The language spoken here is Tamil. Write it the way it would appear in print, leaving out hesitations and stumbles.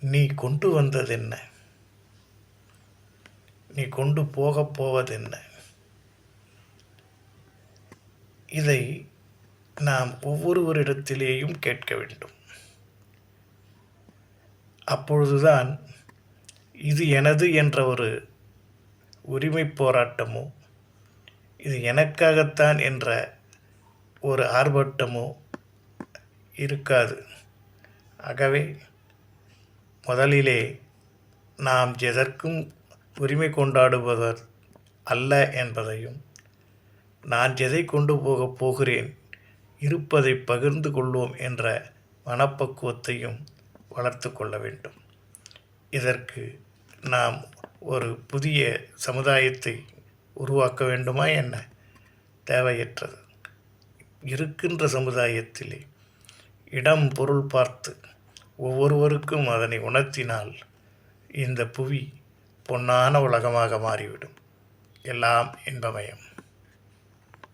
நீ கொண்டு வந்ததென்ன? நீ கொண்டு போகப் போவதென்ன? இதை நாம் ஒவ்வொருவரிடத்திலேயும் கேட்க வேண்டும். அப்பொழுதுதான் இது எனது என்ற ஒரு உரிமை போராட்டமோ, இது எனக்காகத்தான் என்ற ஒரு ஆர்ப்பாட்டமோ இருக்காது. ஆகவே முதலிலே நாம் எதற்கும் உரிமை கொண்டாடுவதர் அல்ல என்பதையும், நான் எதை கொண்டு போகப் போகிறேன், இருப்பதை பகிர்ந்து கொள்வோம் என்ற மனப்பக்குவத்தையும் வளர்த்து கொள்ள வேண்டும். இதற்கு நாம் ஒரு புதிய சமுதாயத்தை உருவாக்க வேண்டுமா என்ன? தேவையற்றது. இருக்கின்ற சமுதாயத்திலே இடம் பொருள் பார்த்து ஒவ்வொருவருக்கும் அதனை உணர்த்தினால் இந்த புவி பொன்னான உலகமாக மாறிவிடும். எல்லாம் இன்பமயம்.